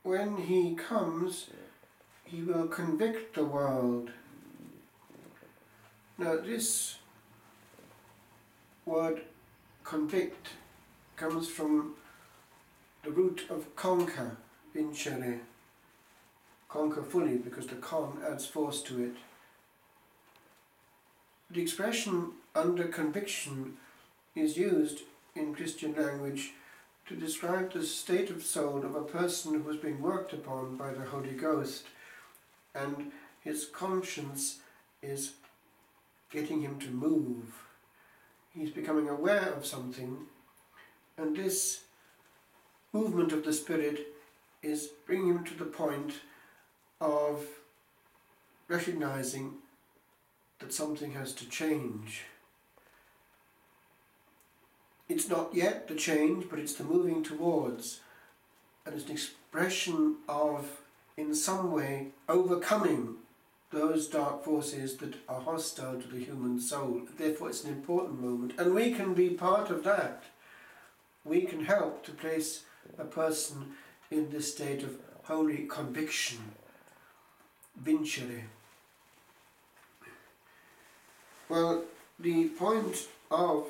when he comes, he will convict the world. Now this word convict comes from the root of conquer, vincere. Conquer fully, because the con adds force to it. The expression under conviction is used in Christian language to describe the state of soul of a person who is being worked upon by the Holy Ghost, and his conscience is getting him to move. He's becoming aware of something, and this movement of the Spirit is bringing him to the point of recognizing that something has to change. It's not yet the change, but it's the moving towards, and it's an expression of, in some way, overcoming those dark forces that are hostile to the human soul. Therefore it's an important moment, and we can be part of that. We can help to place a person in this state of holy conviction, vincere. Well, the point of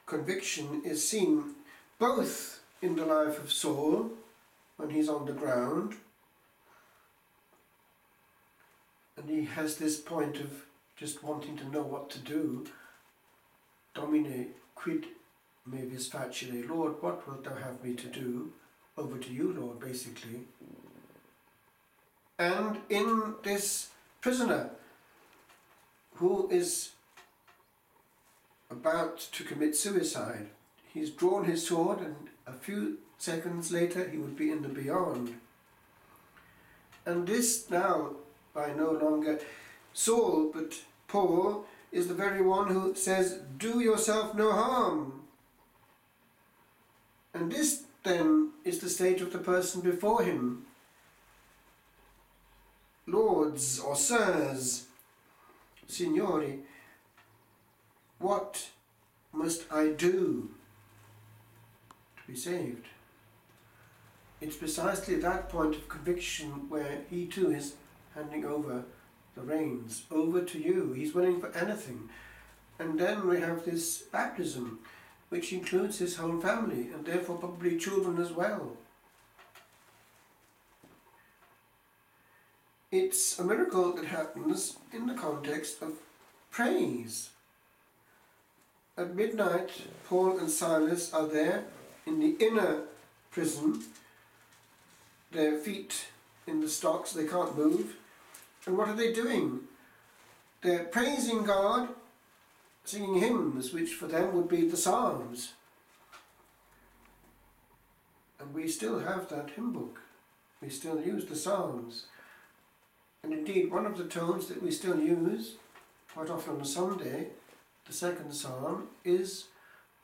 conviction is seen both in the life of Saul, when he's on the ground, and he has this point of just wanting to know what to do. Domine, quid me vis facere? Lord, what wilt thou have me to do? Over to you, Lord, basically. And in this prisoner who is about to commit suicide, he's drawn his sword, and a few seconds later he would be in the beyond. And this now, by no longer Saul, but Paul, is the very one who says, do yourself no harm. And this then is the state of the person before him. Lords or sirs, signori, what must I do to be saved? It's precisely that point of conviction where he too is handing over the reins, over to you. He's willing for anything. And then we have this baptism, which includes his whole family, and therefore probably children as well. It's a miracle that happens in the context of praise. At midnight, Paul and Silas are there in the inner prison, their feet in the stocks, they can't move. And what are they doing? They're praising God, singing hymns, which for them would be the Psalms. And we still have that hymn book. We still use the Psalms. And indeed, one of the tones that we still use, quite often on a Sunday, the second Psalm, is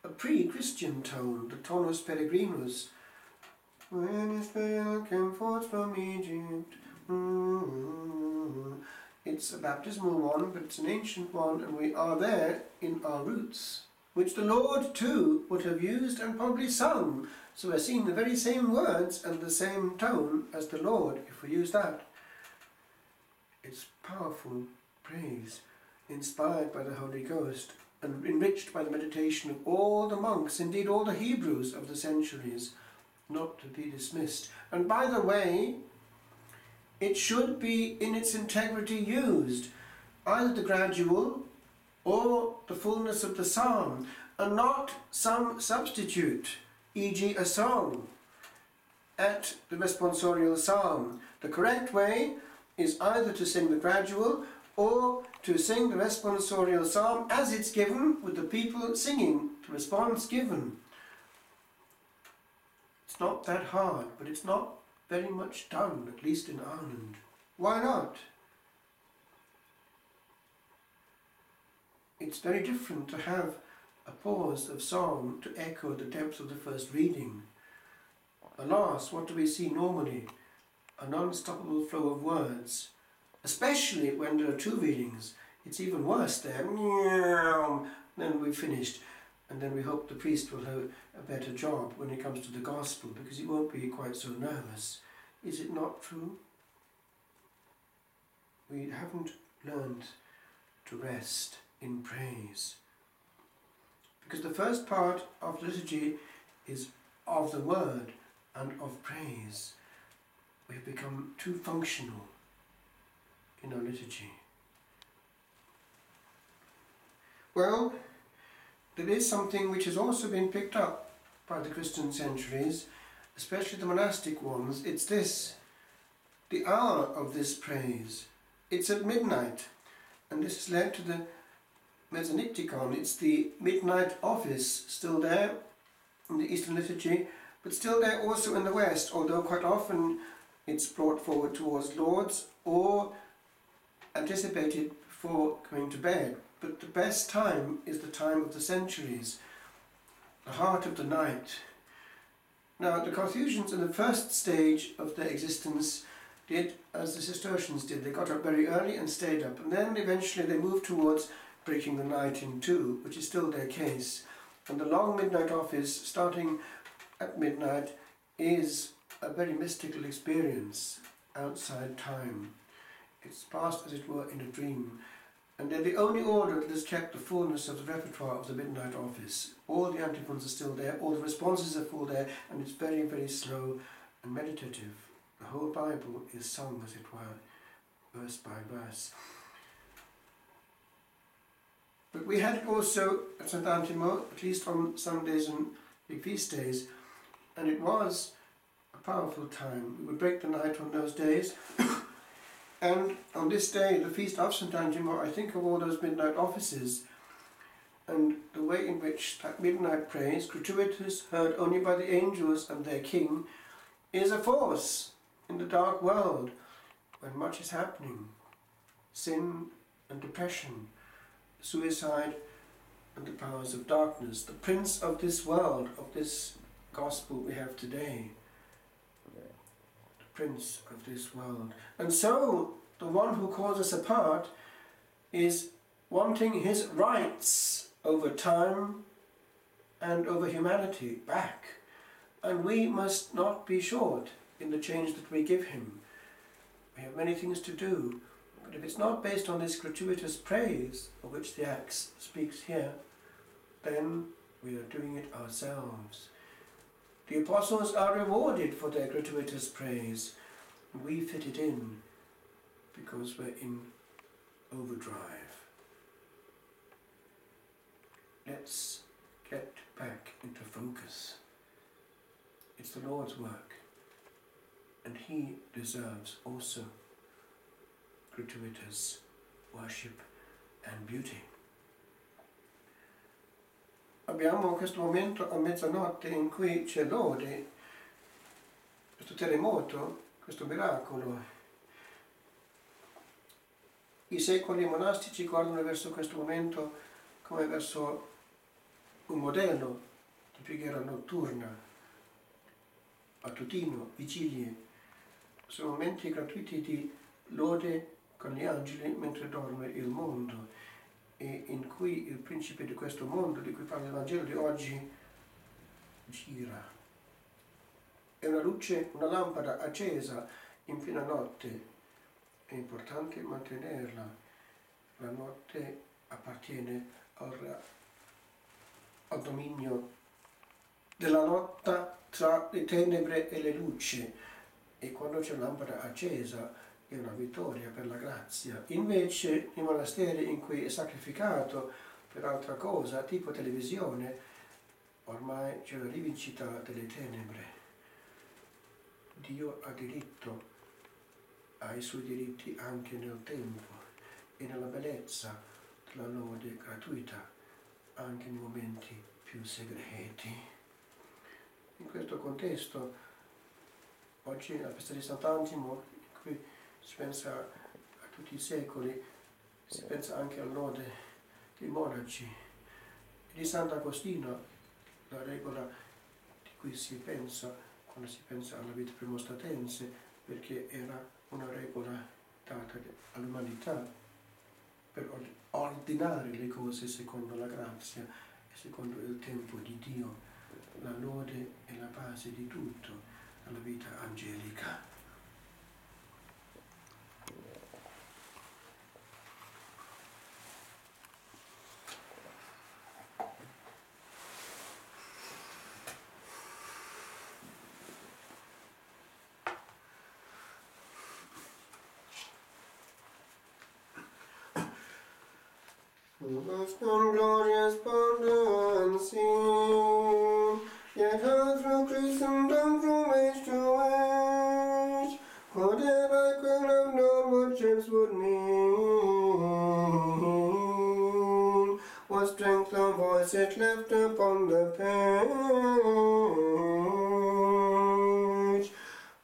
a pre-Christian tone, the tonus peregrinus. When Israel came forth from Egypt. It's a baptismal one, but it's an ancient one, and we are there in our roots, which the Lord too would have used and probably sung. So we're singing the very same words and the same tone as the Lord, if we use that. It's powerful praise, inspired by the Holy Ghost, and enriched by the meditation of all the monks, indeed all the Hebrews of the centuries, not to be dismissed. And by the way, it should be in its integrity used, either the gradual or the fullness of the psalm, and not some substitute, e.g. a song at the responsorial psalm. The correct way is either to sing the gradual or to sing the responsorial psalm as it's given, with the people singing the response given. It's not that hard, but it's not very much done, at least in Ireland. Why not? It's very different to have a pause of song to echo the depth of the first reading. Alas, what do we see normally? A non-stoppable flow of words, especially when there are two readings. It's even worse there. Then we've finished, and then we hope the priest will have a better job when it comes to the gospel, because he won't be quite so nervous. Is it not true? We haven't learned to rest in praise. Because the first part of liturgy is of the word and of praise. We've become too functional in our liturgy. Well, there is something which has also been picked up by the Christian centuries, especially the monastic ones. It's this, the hour of this praise. It's at midnight, and this has led to the Mezzanipticon. It's the midnight office, still there in the Eastern liturgy, but still there also in the West, although quite often it's brought forward towards Lord's or anticipated before going to bed. But the best time is the time of the centuries, the heart of the night. Now, the Carthusians in the first stage of their existence did as the Cistercians did. They got up very early and stayed up, and then eventually they moved towards breaking the night in two, which is still their case. And the long midnight office, starting at midnight, is a very mystical experience outside time. It's passed, as it were, in a dream. And they're the only order that has kept the fullness of the repertoire of the midnight office. All the antiphons are still there, all the responses are full there, and it's very, very slow and meditative. The whole Bible is sung, as it were, verse by verse. But we had it also at Sant'Antimo, at least on Sundays and big feast days, and it was a powerful time. We would break the night on those days. And on this day, the feast of Sant'Antimo, I think of all those midnight offices and the way in which that midnight praise, gratuitous, heard only by the angels and their king, is a force in the dark world when much is happening. Sin and depression, suicide and the powers of darkness, the prince of this world, of this gospel we have today. Prince of this world. And so the one who calls us apart is wanting his rights over time and over humanity back. And we must not be short in the change that we give him. We have many things to do, but if it's not based on this gratuitous praise of which the Acts speaks here, then we are doing it ourselves. The apostles are rewarded for their gratuitous praise, and we fit it in because we're in overdrive. Let's get back into focus. It's the Lord's work, and He deserves also gratuitous worship and beauty. Abbiamo questo momento a mezzanotte in cui c'è lode, questo terremoto, questo miracolo. I secoli monastici guardano verso questo momento come verso un modello di preghiera notturna, mattutino, vigilie. Sono momenti gratuiti di lode con gli angeli mentre dorme il mondo, e in cui il principe di questo mondo, di cui parla il Vangelo di oggi, gira. È una luce, una lampada accesa in piena notte. È importante mantenerla. La notte appartiene al dominio della lotta tra le tenebre e le luci, e quando c'è una lampada accesa è una vittoria per la grazia. Invece nei monasteri in cui è sacrificato per altra cosa, tipo televisione, ormai c'è la rivincita delle tenebre. Dio ha diritto ai suoi diritti anche nel tempo e nella bellezza della lode gratuita, anche nei momenti più segreti. In questo contesto, oggi è la festa di Sant'Antimo, in cui si pensa a tutti i secoli, si pensa anche alla lode dei monaci. Di Sant'Agostino, la regola di cui si pensa quando si pensa alla vita premostatense, perché era una regola data all'umanità per ordinare le cose secondo la grazia e secondo il tempo di Dio. La lode è la base di tutto, alla vita angelica. Vast and glorious, wonder unseen, yet heard through Christendom from age to age. Could ever I could have known what ships would mean, what strength of voice it left upon the page.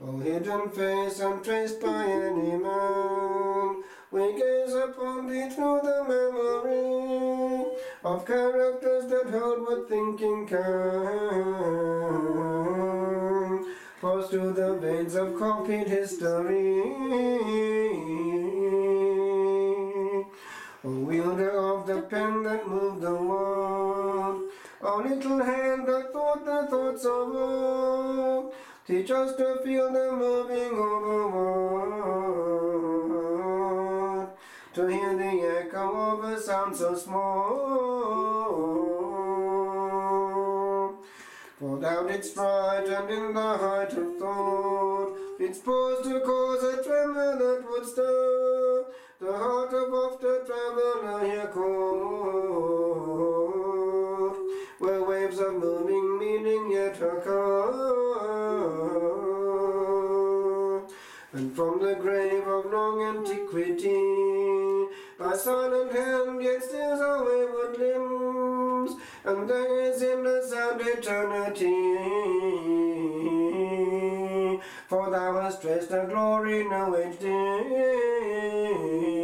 O hidden face untraced by any man, we gaze upon thee through the memory of characters that hold what thinking can, pours through the veins of copied history. O wielder of the pen that moved the world, O little hand that thought the thoughts of old, teach us to feel the moving of a world, to hear the echo of a sound so small. For thou didst write, and in the height of thought didst pause to cause a tremor that would stir the heart of oft a traveller here caught, where waves of moving meaning yet occur. And from the grave of long antiquity, thy silent hand yet steals our wayward limbs, and there is in the sound eternity. For thou hast traced a glory no age dim.